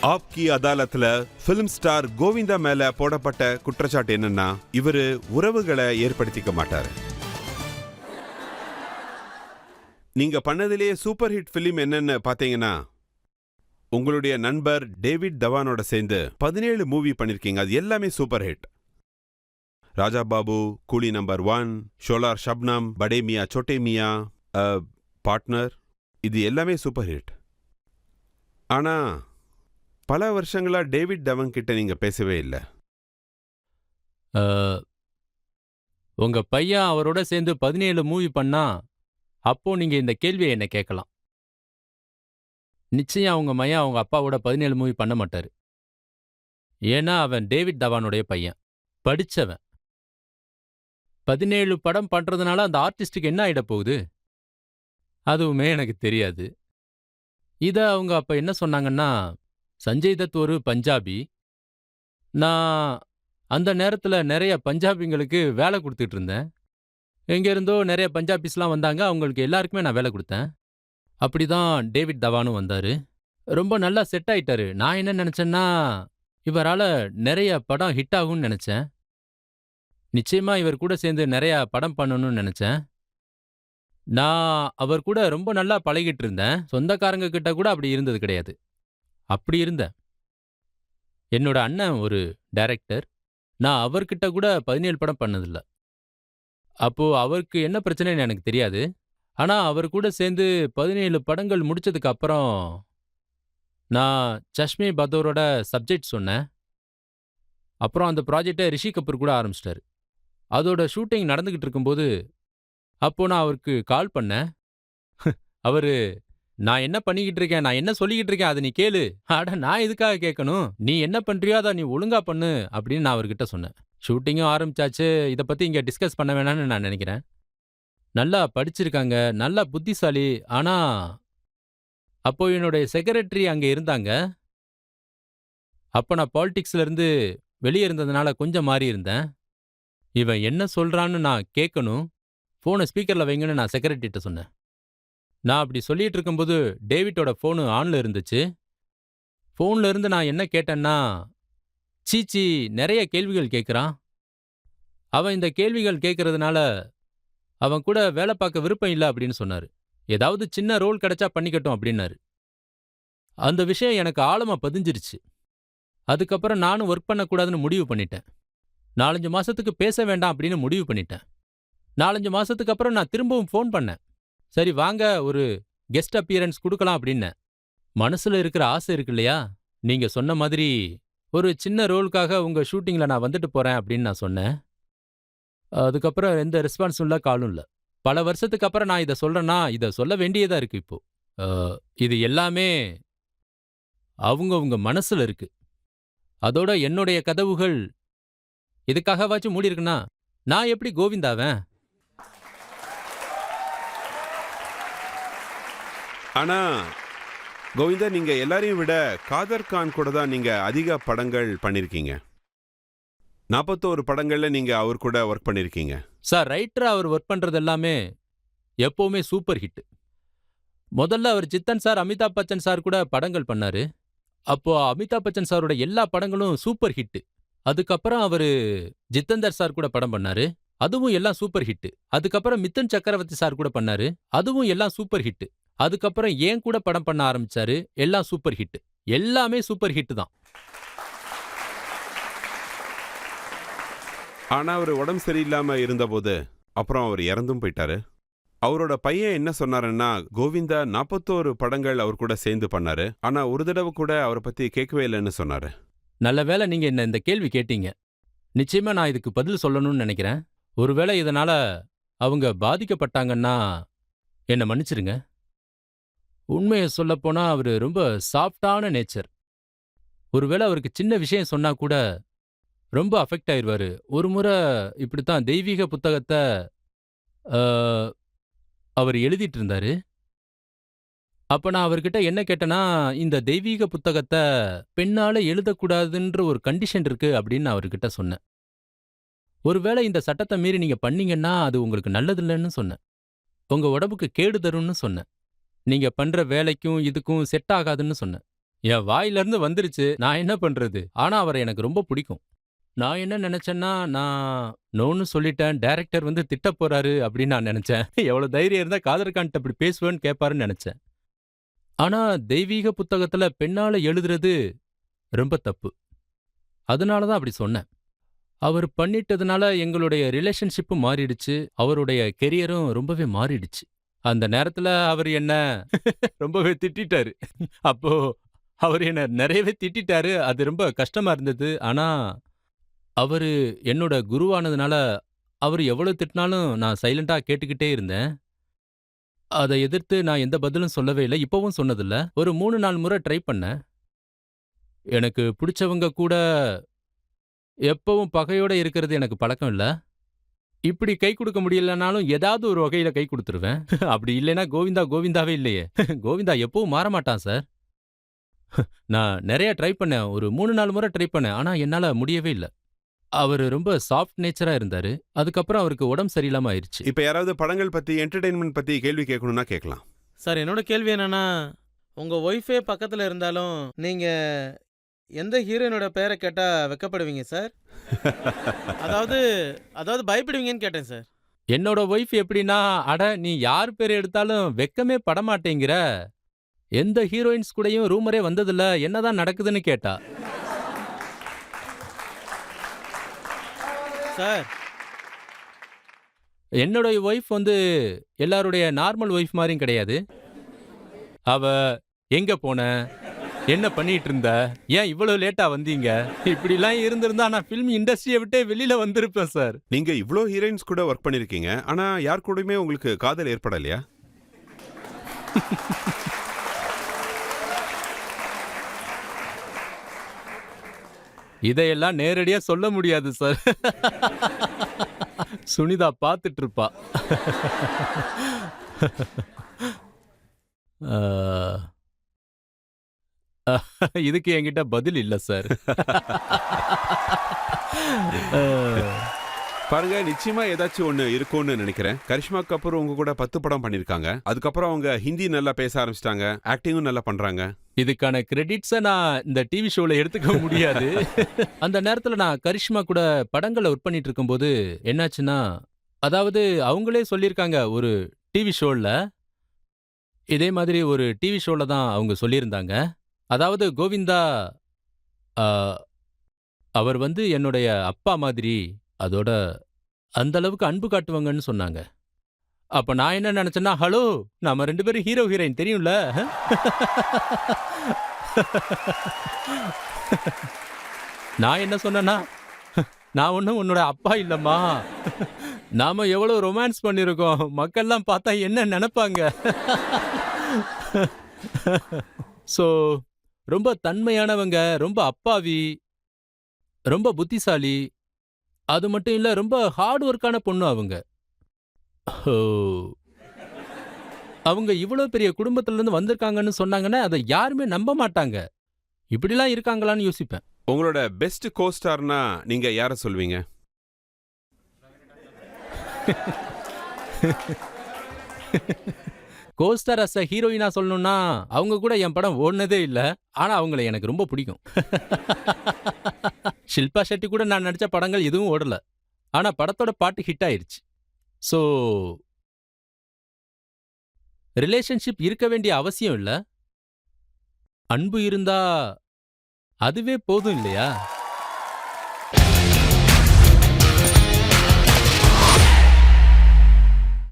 ஆப்கி அதாலத்ல film star Govinda மேல போடப்பட்ட குற்றச்சாட்டு என்னன்னா, இவரு உறவுகளை ஏற்படுத்திக்க மாட்டாரு. நீங்க பண்ணதிலேயே சூப்பர் ஹிட் பிலிம் என்னன்னு பாத்தீங்கன்னா, உங்களுடைய நண்பர் டேவிட் தவானோட சேர்ந்து 17 மூவி பண்ணிருக்கீங்க. அது எல்லாமே சூப்பர் ஹிட். ராஜா பாபு, கூலி நம்பர் 1, ஷோலார் ஷப்னம், படே மியா சோட்டே மியா, பார்ட்னர், இது எல்லாமே சூப்பர் ஹிட். ஆனா பல வருஷங்களா டேவிட் தவன் கிட்ட நீங்க பேசவே இல்லை. உங்க பையன் அவரோட சேர்ந்து 17 மூவி பண்ணா அப்போ நீங்க இந்த கேள்வியை என்ன கேட்கலாம். நிச்சயம் அவங்க மையன் அவங்க அப்பாவோட 17 மூவி பண்ண மாட்டாரு. ஏன்னா அவன் டேவிட் தவானுடைய பையன், படிச்சவன். 17 படம் பண்றதுனால அந்த ஆர்டிஸ்டுக்கு என்ன ஆயிட போகுது? அதுவுமே எனக்கு தெரியாது. இத அவங்க அப்ப என்ன சொன்னாங்கன்னா, சஞ்சய் தத் ஒரு பஞ்சாபி. நான் அந்த நேரத்துல நிறைய பஞ்சாபிங்களுக்கு வேலை கொடுத்துட்டு இருந்தேன். எங்க இருந்தோ நிறைய பஞ்சாபிஸ்லாம் வந்தாங்க. அவங்களுக்கு எல்லாருக்குமே நான் வேலை கொடுத்தேன். அப்படிதான் டேவிட் தவானும் வந்தாரு. ரொம்ப நல்லா செட் ஆயிட்டாரு. நான் என்ன நினைச்சேன்னா, இவரால நிறைய படம் ஹிட் ஆகும்னு நினைச்சேன். நிச்சயமா இவர் கூட சேர்ந்து நிறைய படம் பண்ணணும்னு நினைச்சேன். நான் அவர் கூட ரொம்ப நல்லா பழகிட்டு இருந்தேன். சொந்தக்காரங்க கிட்ட கூட அப்படி இருந்தது கிடையாது. அப்படி இருந்தேன். என்னோட அண்ணன் ஒரு டைரக்டர். நான் அவர்கிட்ட கூட 17 படம் பண்ணதில்ல. அப்போ அவருக்கு என்ன பிரச்சனைன்னு எனக்கு தெரியாது. ஆனா அவர் கூட சேர்ந்து 17 படங்கள் முடிச்சதுக்கு அப்புறம் நான் சஷ்மே பதோரோட சப்ஜெக்ட் சொன்னேன். அப்புறம் அந்த ப்ராஜெக்டை ரிஷி கபூர் கூட ஆரம்பிச்சிட்டாரு. அதோட ஷூட்டிங் நடந்துகிட்டு இருக்கும்போது அப்போ நான் அவருக்கு கால் பண்ணேன். அவரு, நான் என்ன பண்ணிக்கிட்டு இருக்கேன், நான் என்ன சொல்லிக்கிட்டு இருக்கேன் அதை நீ கேளு. அட நான் எதுக்காக கேட்கணும்? நீ என்ன பண்றியோ அதை நீ ஒழுங்கா பண்ணு அப்படின்னு நான் அவர்கிட்ட சொன்னேன். ஷூட்டிங்கும் ஆரம்பிச்சாச்சு. இதை பத்தி இங்க டிஸ்கஸ் பண்ண வேணாம்னு நான் நினைக்கிறேன். நல்லா படிச்சிருக்காங்க, நல்லா புத்திசாலி. ஆனா அப்போ என்னுடைய செக்ரட்டரி அங்க இருந்தாங்க. அப்ப நான் பாலிடிக்ஸ்ல இருந்து வெளியே இருந்ததுனால கொஞ்சம் மாறி இருந்தேன். இவன் என்ன சொல்றான்னு நான் கேட்கணும். போனை ஸ்பீக்கர்ல வைங்கன்னு நான் செக்ரட்டரிட்ட சொன்னேன். நான் அப்படி சொல்லிட்டு இருக்கும்போது டேவிட்டோட போனு ஆன்ல இருந்துச்சு. போன்ல இருந்து நான் என்ன கேட்டேன்னா, சீச்சி நிறைய கேள்விகள் கேட்குறான். அவன் இந்த கேள்விகள் கேட்கறதுனால அவன் கூட வேலை பார்க்க விருப்பம் இல்லை அப்படின்னு சொன்னாரு. ஏதாவது சின்ன ரோல் கிடைச்சா பண்ணிக்கட்டும் அப்படின்னாரு. அந்த விஷயம் எனக்கு ஆழமா பதிஞ்சிருச்சு. அதுக்கப்புறம் நானும் ஒர்க் பண்ணக்கூடாதுன்னு முடிவு பண்ணிட்டேன். 4-5 மாசத்துக்கு பேச வேண்டாம் அப்படின்னு முடிவு பண்ணிட்டேன். 4-5 மாசத்துக்கு அப்புறம் நான் திரும்பவும் ஃபோன் பண்ணேன். சரி வாங்க ஒரு கெஸ்ட் அப்பியரன்ஸ் கொடுக்கலாம் அப்படின்னேன். மனசுல இருக்கிற ஆசை இருக்கு இல்லையா? நீங்க சொன்ன மாதிரி ஒரு சின்ன ரோலுக்காக உங்க ஷூட்டிங்ல நான் வந்துட்டு போறேன் அப்படின்னு நான் சொன்னேன். அதுக்கப்புறம் எந்த ரெஸ்பான்ஸும் இல்லை, காலும் இல்லை. பல வருஷத்துக்கு அப்புறம் நான் இதை சொல்றேன்னா இதை சொல்ல வேண்டியதா இருக்கு இப்போ. இது எல்லாமே அவங்கவங்க மனசுல இருக்கு. அதோட என்னுடைய கதவுகள் இதுக்காகவாச்சும் மூடி இருக்குன்னா நான் எப்படி கோவிந்தாவேன்? ஆனா கோவிந்தா, நீங்க எல்லாரையும் விட காதர் கான் கூட தான் நீங்க அதிக படங்கள் பண்ணிருக்கீங்க. 41 படங்கள்ல நீங்க அவர் கூட ஒர்க் பண்ணிருக்கீங்க. சார், ரைட்டரா அவர் ஒர்க் பண்றது எல்லாமே எப்பவுமே சூப்பர் ஹிட். முதல்ல அவர் சித்தன் சார், அமிதாப் பச்சன் சார் கூட படங்கள் பண்ணாரு. அப்போ அமிதாப் பச்சன் சாரோட எல்லா படங்களும் சூப்பர் ஹிட். அதுக்கப்புறம் அவரு ஜித்தேந்தர் சார் கூட படம் பண்ணாரு. அதுவும் எல்லாம் சூப்பர் ஹிட். அதுக்கப்புறம் மிதுன் சக்கரவர்த்தி சார் கூட பண்ணாரு. அதுவும் எல்லாம் சூப்பர் ஹிட். அதுக்கப்புறம் ஏன் கூட படம் பண்ண ஆரம்பிச்சாரு. எல்லாம் சூப்பர் ஹிட். எல்லாமே சூப்பர் ஹிட் தான். ஆனா அவர் உடம்பு சரியில்லாம இருந்தபோது அப்புறம் அவர் இறந்தும் போயிட்டாரு. அவரோட பையன் என்ன சொன்னாருன்னா, கோவிந்தா 41 படங்கள் அவர் கூட சேர்ந்து பண்ணாரு. ஆனா ஒரு தடவை கூட அவரை பத்தி கேட்கவே இல்லைன்னு சொன்னாரு. நல்ல வேளை நீங்க என்ன இந்த கேள்வி கேட்டீங்க. நிச்சயமா நான் இதுக்கு பதில் சொல்லணும்னு நினைக்கிறேன். ஒருவேளை இதனால அவங்க பாதிக்கப்பட்டாங்கன்னா என்ன மன்னிச்சிருங்க. உண்மையை சொல்லப்போனா அவரு ரொம்ப சாஃப்டான நேச்சர். ஒருவேளை அவருக்கு சின்ன விஷயம் சொன்னா கூட ரொம்ப அஃபெக்ட் ஆயிருவாரு. ஒரு முறை இப்படித்தான் தெய்வீக புத்தகத்தை அவர் எழுதிட்டு இருந்தாரு. அப்ப நான் அவர்கிட்ட என்ன கேட்டேன்னா, இந்த தெய்வீக புத்தகத்தை பெண்ணால எழுதக்கூடாதுன்ற ஒரு கண்டிஷன் இருக்கு அப்படின்னு நான் அவர்கிட்ட சொன்னேன். ஒருவேளை இந்த சட்டத்தை மீறி நீங்க பண்ணீங்கன்னா அது உங்களுக்கு நல்லதில்லைன்னு சொன்னேன். உங்க உடம்புக்கு கேடு தரும்னு சொன்னேன். நீங்க பண்ற வேலைக்கும் இதுக்கும் செட் ஆகாதுன்னு சொன்னேன். என் வாயிலிருந்து வந்துருச்சு. நான் என்ன பண்றது? ஆனா அவரை எனக்கு ரொம்ப பிடிக்கும். நான் என்ன நினைச்சேன்னா, நான் நோன்னு சொல்லிட்டேன். டைரக்டர் வந்து திட்டப் போறாரு அப்படின்னு நான் நினைச்சேன். எவ்வளவு தைரியம் இருந்தா காதர்கான்ட்ட இப்படி பேசுவேன்னு கேட்பாருன்னு நினைச்சேன். ஆனா தெய்வீக புத்தகத்துல பெண்ணால எழுதுறது ரொம்ப தப்பு. அதனால தான் அப்படி சொன்னேன். அவர் பண்ணிட்டதுனால எங்களுடைய ரிலேஷன்ஷிப் மாறிடுச்சு. அவருடைய கெரியரும் ரொம்பவே மாறிடுச்சு. அந்த நேரத்துல அவர் என்ன ரொம்பவே திட்டிட்டாரு. அப்போ அவர் என்ன நிறையவே திட்டிட்டாரு. அது ரொம்ப கஷ்டமா இருந்தது. ஆனா அவரு என்னோட குருவானதுனால அவர் எவ்வளவு திட்டினாலும் நான் சைலண்டா கேட்டுக்கிட்டே இருந்தேன். அதை எதிர்த்து நான் எந்த பதிலும் சொல்லவே இல்ல. இப்பவும் சொன்னதில்ல. ஒரு 3, 4 முறை ட்ரை பண்ணேன். எனக்கு பிடிச்சவங்க கூட எப்பவும் பகையோட இருக்கிறது எனக்கு பழக்கம் இல்ல. இப்படி கை குடுக்க முடியலனாலும் ஏதாவது ஒரு வகையில கை குடுத்துருவேன். அப்படி இல்லைன்னா கோவிந்தா கோவிந்தாவே இல்லையே. கோவிந்தா எப்பவும் மாறமாட்டான் சார். நான் நெறைய ட்ரை பண்ணேன். ஒரு 3, 4 முறை ட்ரை பண்ணேன். ஆனா என்னால முடியவே இல்ல. அவரு ரொம்ப சாஃப்ட் நேச்சரா இருந்தாரு. அதுக்கப்புறம் அவருக்கு உடம்பு சரியில்லாம ஆயிருச்சு. இப்ப யாராவது படங்கள் பத்தி, என்டர்டெயின்மெண்ட் பத்தி கேள்வி கேட்கணும்னா கேட்கலாம். சார் என்னோட கேள்வி என்னன்னா, உங்க ஒய்ஃபே பக்கத்துல இருந்தாலும் நீங்க எந்த ஹீரோயினோட பேரை கேட்டா வெட்கப்படுவீங்க சார்? அதாவது அதாவது பயப்படுவீங்கன்னு கேட்டேன் சார். என்னோட ஒய்ஃப் எப்படின்னா, அட நீ யார் பேர் எடுத்தாலும் வெட்கமே படமாட்டேங்கிற. எந்த ஹீரோயின்ஸ் கூடயும் ரூமரே வந்ததில்ல. என்னதான் நடக்குதுன்னு கேட்டா. சார் என்னோட ஒய்ஃப் வந்து எல்லாருடைய நார்மல் ஒய்ஃப் மாதிரியும் கிடையாது. அவ எங்க போன? என்ன பண்ணிட்டு இருந்த? ஏன் இவ்வளவு லேட்டா வந்தீங்க? இப்படிலாம் இருந்திருந்தா நான் ஃபிலிம் இண்டஸ்ட்ரியை விட்டே வெளியில வந்திருப்பேன் சார். நீங்க இவ்ளோ ஹீரோயின்ஸ் கூட ஒர்க் பண்ணிருக்கீங்க. ஆனா யார் கூடயுமே உங்களுக்கு காதல் ஏற்படலையா? இதையெல்லாம் நேரடியா சொல்ல முடியாது சார். சுனிதா பார்த்துட்டு இருப்பா. இதுக்கு என்கிட்ட பதில் இல்ல சார். பாருங்க, நிச்சயமா ஏதாச்சும் ஒண்ணு இருக்கும்னு நினைக்கிறேன். கரிஷ்மா கபூர் உங்க கூட 10 படம் பண்ணிருக்காங்க. அதுக்கப்புறம் அவங்க ஹிந்தி நல்லா பேச ஆரம்பிச்சிட்டாங்க. ஆக்டிங்கும் நல்லா பண்றாங்க. இதுக்கான கிரெடிட்ஸை நான் இந்த டிவி ஷோல எடுத்துக்க முடியாது. அந்த நேரத்துல நான் கரிஷ்மா கூட படங்களை ஒர்க் பண்ணிட்டு இருக்கும்போது என்னாச்சுன்னா, அதாவது அவங்களே சொல்லியிருக்காங்க ஒரு டிவி ஷோல, இதே மாதிரி ஒரு டிவி ஷோல தான் அவங்க சொல்லியிருந்தாங்க. அதாவது கோவிந்தா ஆ, அவர் வந்து என்னுடைய அப்பா மாதிரி, அதோட அந்த அளவுக்கு அன்பு காட்டுவாங்கன்னு சொன்னாங்க. அப்ப நான் என்ன நினைச்சேன்னா, ஹலோ நாம 2 பேரும் ஹீரோ ஹீரோயின் தெரியும்ல. நான் என்ன சொன்னேன்னா, நான் ஒன்றும் உன்னோட அப்பா இல்லம்மா. நாம எவ்வளவு ரொமான்ஸ் பண்ணிருக்கோம். மக்கள்லாம் பார்த்தா என்ன நினைப்பாங்க. சோ ரொம்ப தன்மையானவங்க, ரொம்ப அப்பாவி, ரொம்ப புத்திசாலி. அது மட்டும் இல்ல, ரொம்ப ஹார்ட் ஒர்க்கான பொண்ணு அவங்க. ஓ! அவங்க இவ்வளவு பெரிய குடும்பத்துல இருந்து வந்திருக்காங்கன்னு சொன்னாங்கன்னா, அதை யாருமே நம்ப மாட்டாங்க. இப்படிலாம் இருக்காங்களான்னு யோசிப்பேன். உங்களோட பெஸ்ட் கோஸ்டார்னா நீங்க யார சொல்வீங்க? கோஸ்டார் அஸ் அ ஹீரோயினா சொல்லணும்னா, அவங்க கூட என் படம் ஓடுனதே இல்ல. ஆனா அவங்கள எனக்கு ரொம்ப பிடிக்கும். ஷில்பா ஷெட்டி கூட நான் நடிச்ச படங்கள் எதுவும் ஓடல. ஆனா படத்தோட பாட்டு ஹிட் ஆயிருச்சு. சோ ரிலேஷன்ஷிப் இருக்க வேண்டிய அவசியம் இல்ல. அன்பு இருந்தா அதுவே போதும் இல்லையா?